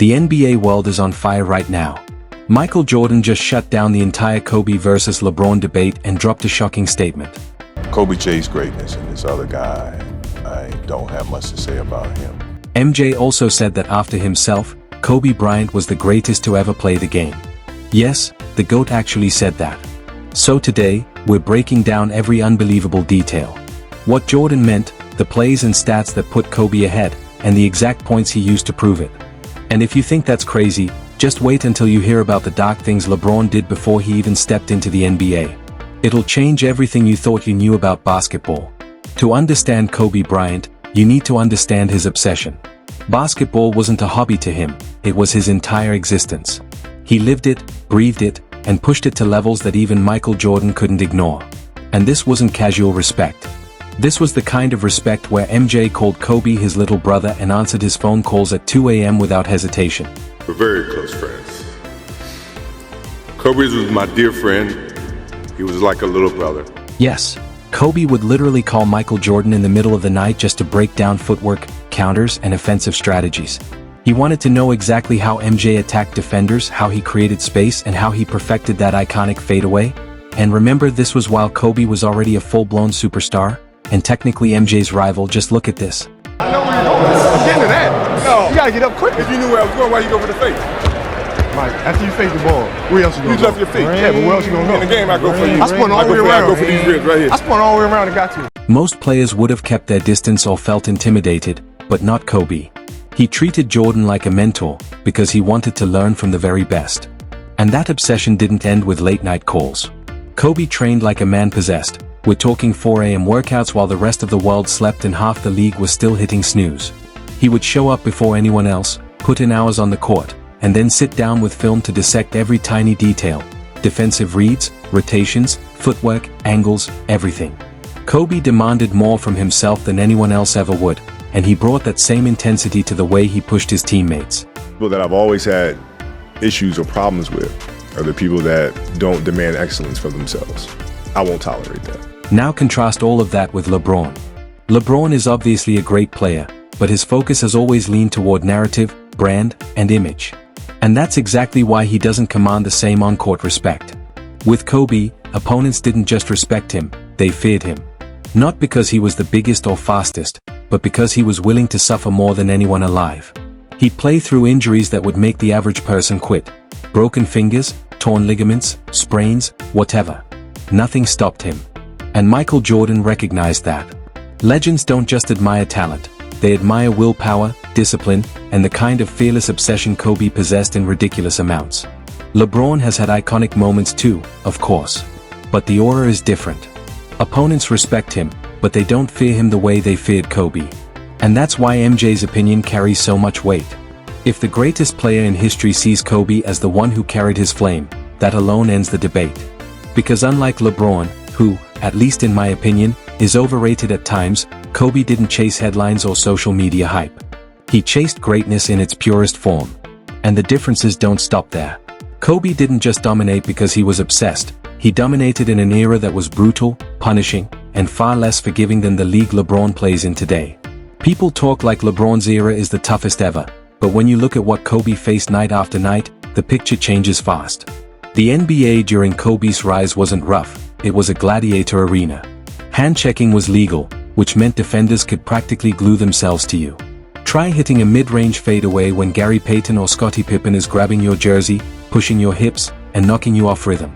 The NBA world is on fire right now. Michael Jordan just shut down the entire Kobe versus LeBron debate and dropped a shocking statement. Kobe chased greatness, and this other guy, I don't have much to say about him. MJ also said that after himself, Kobe Bryant was the greatest to ever play the game. Yes, the GOAT actually said that. So today, we're breaking down every unbelievable detail. What Jordan meant, the plays and stats that put Kobe ahead, and the exact points he used to prove it. And if you think that's crazy, just wait until you hear about the dark things LeBron did before he even stepped into the NBA. It'll change everything you thought you knew about basketball. To understand Kobe Bryant, you need to understand his obsession. Basketball wasn't a hobby to him, it was his entire existence. He lived it, breathed it, and pushed it to levels that even Michael Jordan couldn't ignore. And this wasn't casual respect. This was the kind of respect where MJ called Kobe his little brother and answered his phone calls at 2 a.m. without hesitation. We're very close friends. Kobe was my dear friend. He was like a little brother. Yes, Kobe would literally call Michael Jordan in the middle of the night just to break down footwork, counters, and offensive strategies. He wanted to know exactly how MJ attacked defenders, how he created space, and how he perfected that iconic fadeaway. And remember, this was while Kobe was already a full-blown superstar, and technically MJ's rival. Just look at this. I know where you're going. I'm getting to that. No. You gotta get up quick. If you knew where I was going, why you go for the fake? Mike, after you fake the ball, where else you gonna go? You left your feet. Yeah, but where else you gonna go? In the game, I go for you. I spun all the way around. I go for these ribs right here. I spun all the way around and got you. Most players would have kept their distance or felt intimidated, but not Kobe. He treated Jordan like a mentor, because he wanted to learn from the very best. And that obsession didn't end with late-night calls. Kobe trained like a man possessed. We're talking 4 a.m. workouts while the rest of the world slept and half the league was still hitting snooze. He would show up before anyone else, put in hours on the court, and then sit down with film to dissect every tiny detail. Defensive reads, rotations, footwork, angles, everything. Kobe demanded more from himself than anyone else ever would, and he brought that same intensity to the way he pushed his teammates. People that I've always had issues or problems with are the people that don't demand excellence for themselves. I won't tolerate that. Now contrast all of that with LeBron. LeBron is obviously a great player, but his focus has always leaned toward narrative, brand, and image. And that's exactly why he doesn't command the same on-court respect. With Kobe, opponents didn't just respect him, they feared him. Not because he was the biggest or fastest, but because he was willing to suffer more than anyone alive. He'd play through injuries that would make the average person quit. Broken fingers, torn ligaments, sprains, whatever. Nothing stopped him. And Michael Jordan recognized that. Legends don't just admire talent, they admire willpower, discipline, and the kind of fearless obsession Kobe possessed in ridiculous amounts. LeBron has had iconic moments too, of course. But the aura is different. Opponents respect him, but they don't fear him the way they feared Kobe. And that's why MJ's opinion carries so much weight. If the greatest player in history sees Kobe as the one who carried his flame, that alone ends the debate. Because unlike LeBron, who, at least in my opinion, is overrated at times, Kobe didn't chase headlines or social media hype. He chased greatness in its purest form. And the differences don't stop there. Kobe didn't just dominate because he was obsessed, he dominated in an era that was brutal, punishing, and far less forgiving than the league LeBron plays in today. People talk like LeBron's era is the toughest ever, but when you look at what Kobe faced night after night, the picture changes fast. The NBA during Kobe's rise wasn't rough, it was a gladiator arena. Hand-checking was legal, which meant defenders could practically glue themselves to you. Try hitting a mid-range fadeaway when Gary Payton or Scottie Pippen is grabbing your jersey, pushing your hips, and knocking you off rhythm.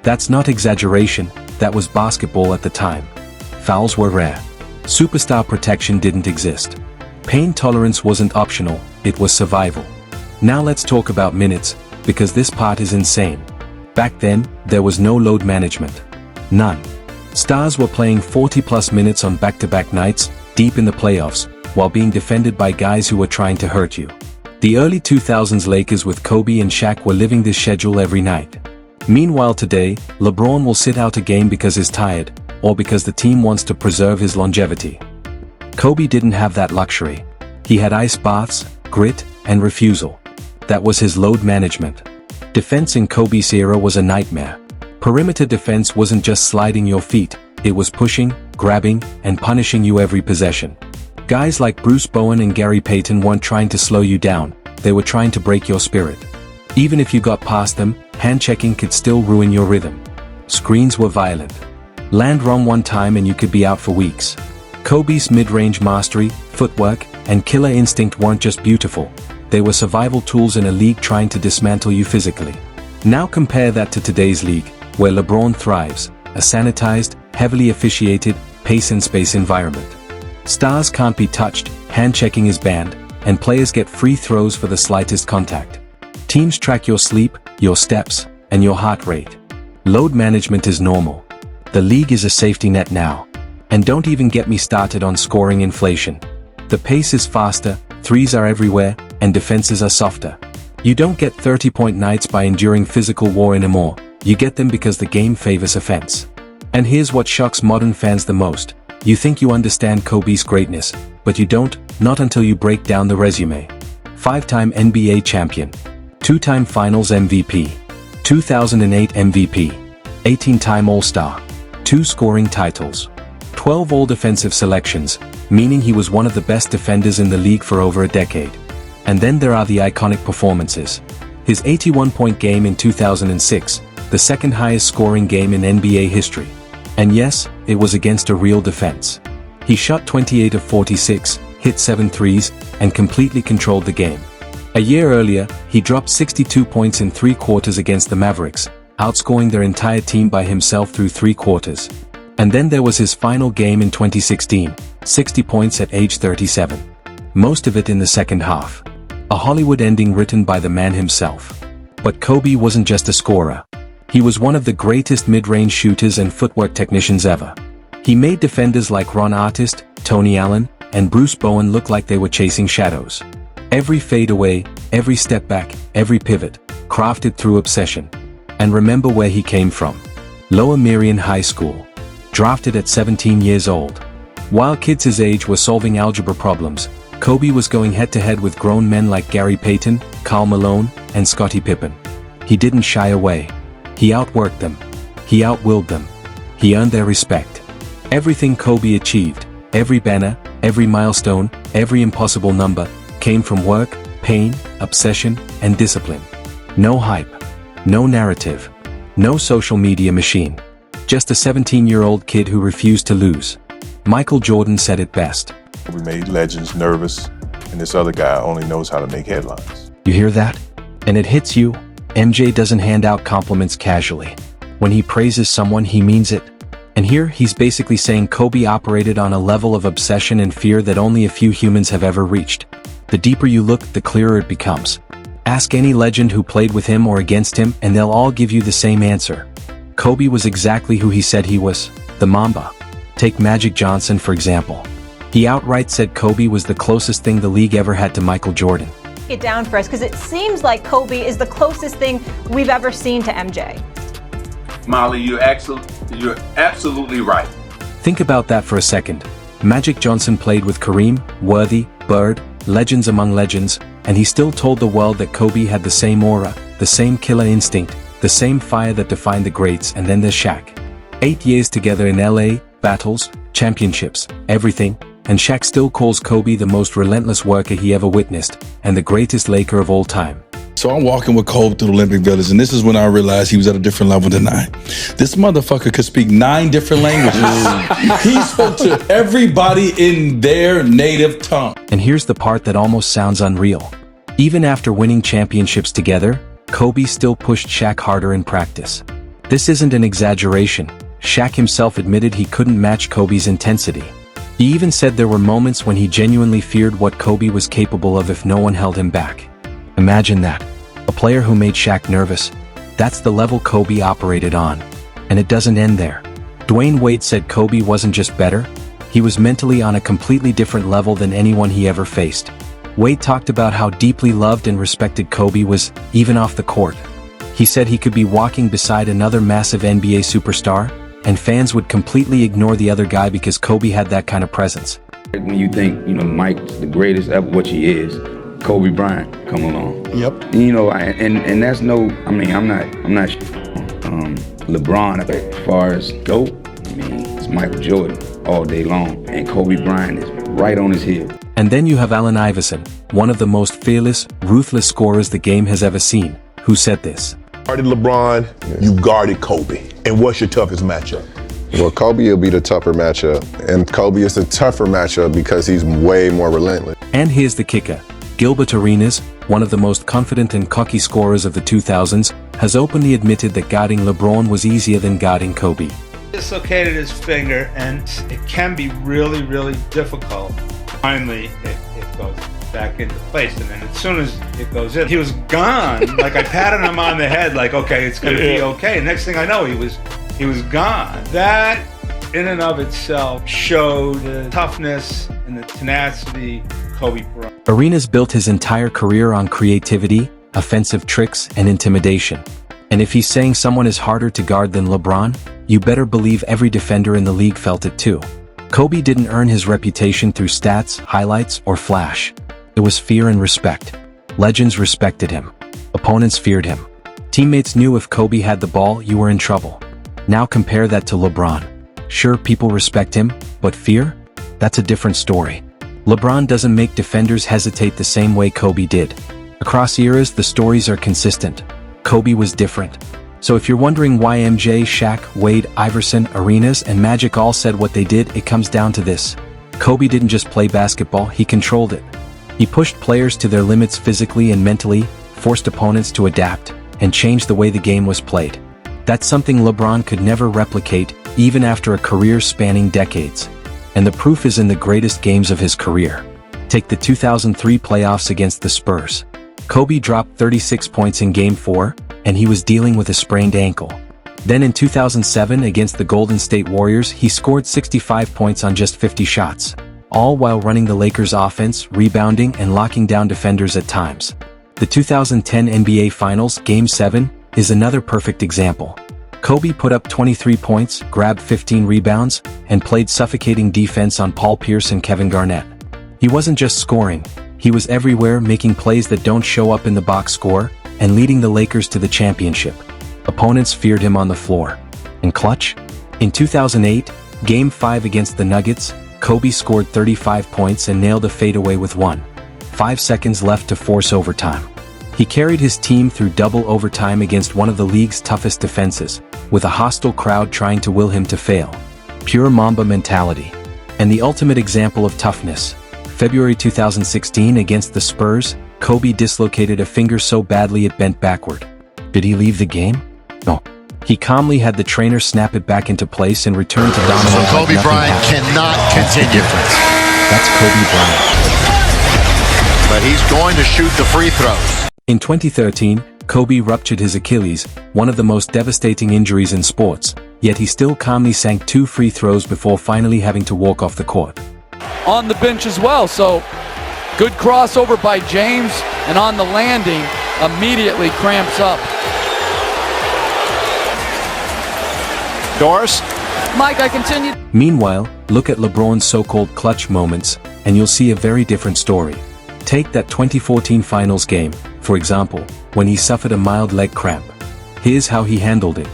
That's not exaggeration, that was basketball at the time. Fouls were rare. Superstar protection didn't exist. Pain tolerance wasn't optional, it was survival. Now let's talk about minutes, because this part is insane. Back then, there was no load management. None. Stars were playing 40-plus minutes on back-to-back nights, deep in the playoffs, while being defended by guys who were trying to hurt you. The early 2000s Lakers with Kobe and Shaq were living this schedule every night. Meanwhile today, LeBron will sit out a game because he's tired, or because the team wants to preserve his longevity. Kobe didn't have that luxury. He had ice baths, grit, and refusal. That was his load management. Defense in Kobe's era was a nightmare. Perimeter defense wasn't just sliding your feet, it was pushing, grabbing, and punishing you every possession. Guys like Bruce Bowen and Gary Payton weren't trying to slow you down, they were trying to break your spirit. Even if you got past them, hand-checking could still ruin your rhythm. Screens were violent. Land wrong one time and you could be out for weeks. Kobe's mid-range mastery, footwork, and killer instinct weren't just beautiful. They were survival tools in a league trying to dismantle you physically. Now compare that to today's league, where LeBron thrives, a sanitized, heavily officiated, pace and space environment. Stars can't be touched, hand-checking is banned, and players get free throws for the slightest contact. Teams track your sleep, your steps, and your heart rate. Load management is normal. The league is a safety net now. And don't even get me started on scoring inflation. The pace is faster, threes are everywhere, and defenses are softer. You don't get 30-point nights by enduring physical war anymore, you get them because the game favors offense. And here's what shocks modern fans the most. You think you understand Kobe's greatness, but you don't, not until you break down the resume. 5-time NBA champion. 2-time Finals MVP. 2008 MVP. 18-time All-Star. 2 scoring titles. 12 all-defensive selections, meaning he was one of the best defenders in the league for over a decade. And then there are the iconic performances. His 81-point game in 2006, the second highest scoring game in NBA history. And yes, it was against a real defense. He shot 28 of 46, hit 7 threes, and completely controlled the game. A year earlier, he dropped 62 points in 3 quarters against the Mavericks, outscoring their entire team by himself through 3 quarters. And then there was his final game in 2016, 60 points at age 37. Most of it in the second half. A Hollywood ending written by the man himself. But Kobe wasn't just a scorer. He was one of the greatest mid-range shooters and footwork technicians ever. He made defenders like Ron Artest, Tony Allen, and Bruce Bowen look like they were chasing shadows. Every fadeaway, every step back, every pivot, crafted through obsession. And remember where he came from. Lower Merion High School. Drafted at 17 years old. While kids his age were solving algebra problems, Kobe was going head-to-head with grown men like Gary Payton, Karl Malone, and Scottie Pippen. He didn't shy away. He outworked them. He outwilled them. He earned their respect. Everything Kobe achieved, every banner, every milestone, every impossible number, came from work, pain, obsession, and discipline. No hype. No narrative. No social media machine. Just a 17-year-old kid who refused to lose. Michael Jordan said it best. We made legends nervous, and this other guy only knows how to make headlines. You hear that? And it hits you. MJ doesn't hand out compliments casually. When he praises someone, he means it. And here, he's basically saying Kobe operated on a level of obsession and fear that only a few humans have ever reached. The deeper you look, the clearer it becomes. Ask any legend who played with him or against him, and they'll all give you the same answer. Kobe was exactly who he said he was, the Mamba. Take Magic Johnson for example. He outright said Kobe was the closest thing the league ever had to Michael Jordan. It down for us because it seems like Kobe is the closest thing we've ever seen to MJ. Molly, you're absolutely right. Think about that for a second. Magic Johnson played with Kareem, Worthy, Bird, legends among legends, and he still told the world that Kobe had the same aura, the same killer instinct, the same fire that defined the greats. And then there's Shaq. 8 years together in LA, battles, championships, everything, and Shaq still calls Kobe the most relentless worker he ever witnessed, and the greatest Laker of all time. So I'm walking with Kobe through the Olympic Village, and this is when I realized he was at a different level than I. This motherfucker could speak 9 different languages. He spoke to everybody in their native tongue. And here's the part that almost sounds unreal. Even after winning championships together, Kobe still pushed Shaq harder in practice. This isn't an exaggeration. Shaq himself admitted he couldn't match Kobe's intensity. He even said there were moments when he genuinely feared what Kobe was capable of if no one held him back. Imagine that. A player who made Shaq nervous. That's the level Kobe operated on. And it doesn't end there. Dwayne Wade said Kobe wasn't just better, he was mentally on a completely different level than anyone he ever faced. Wade talked about how deeply loved and respected Kobe was, even off the court. He said he could be walking beside another massive NBA superstar, and fans would completely ignore the other guy because Kobe had that kind of presence. When you think, Mike's the greatest ever, which he is, Kobe Bryant come along. Yep. And that's no, I'm not LeBron. As far as GOAT, it's Michael Jordan all day long. And Kobe Bryant is right on his heel. And then you have Allen Iverson, one of the most fearless, ruthless scorers the game has ever seen, who said this. Guarded LeBron, you guarded Kobe. And what's your toughest matchup? Well, Kobe will be the tougher matchup, and Kobe is the tougher matchup because he's way more relentless. And here's the kicker. Gilbert Arenas, one of the most confident and cocky scorers of the 2000s, has openly admitted that guarding LeBron was easier than guarding Kobe. Dislocated his finger, and it can be really, really difficult. Finally, it goes back into place, and then as soon as it goes in, he was gone. Like I patted him on the head, like, okay, it's gonna be okay. Next thing I know, he was gone. That, in and of itself, showed the toughness and the tenacity of Kobe Bryant. Arenas built his entire career on creativity, offensive tricks, and intimidation. And if he's saying someone is harder to guard than LeBron, you better believe every defender in the league felt it too. Kobe didn't earn his reputation through stats, highlights, or flash. It was fear and respect. Legends respected him. Opponents feared him. Teammates knew if Kobe had the ball, you were in trouble. Now compare that to LeBron. Sure, people respect him, but fear? That's a different story. LeBron doesn't make defenders hesitate the same way Kobe did. Across eras, the stories are consistent. Kobe was different. So if you're wondering why MJ, Shaq, Wade, Iverson, Arenas, and Magic all said what they did, it comes down to this. Kobe didn't just play basketball, he controlled it. He pushed players to their limits physically and mentally, forced opponents to adapt, and changed the way the game was played. That's something LeBron could never replicate, even after a career spanning decades. And the proof is in the greatest games of his career. Take the 2003 playoffs against the Spurs. Kobe dropped 36 points in Game 4, and he was dealing with a sprained ankle. Then in 2007 against the Golden State Warriors, he scored 65 points on just 50 shots, all while running the Lakers' offense, rebounding, and locking down defenders at times. The 2010 NBA Finals, Game 7, is another perfect example. Kobe put up 23 points, grabbed 15 rebounds, and played suffocating defense on Paul Pierce and Kevin Garnett. He wasn't just scoring, he was everywhere, making plays that don't show up in the box score, and leading the Lakers to the championship. Opponents feared him on the floor. And clutch? In 2008, Game 5 against the Nuggets, Kobe scored 35 points and nailed a fadeaway with 1.5 seconds left to force overtime. He carried his team through double overtime against one of the league's toughest defenses, with a hostile crowd trying to will him to fail. Pure Mamba mentality. And the ultimate example of toughness. February 2016 against the Spurs, Kobe dislocated a finger so badly it bent backward. Did he leave the game? No. He calmly had the trainer snap it back into place and return to dominate. So Kobe Bryant cannot continue. That's Kobe Bryant. But he's going to shoot the free throws. In 2013, Kobe ruptured his Achilles, one of the most devastating injuries in sports, yet he still calmly sank 2 free throws before finally having to walk off the court. On the bench as well, so good crossover by James, and on the landing, immediately cramps up. Doris? Mike, I continue. Meanwhile, look at LeBron's so-called clutch moments, and you'll see a very different story. Take that 2014 Finals game, for example, when he suffered a mild leg cramp. Here's how he handled it.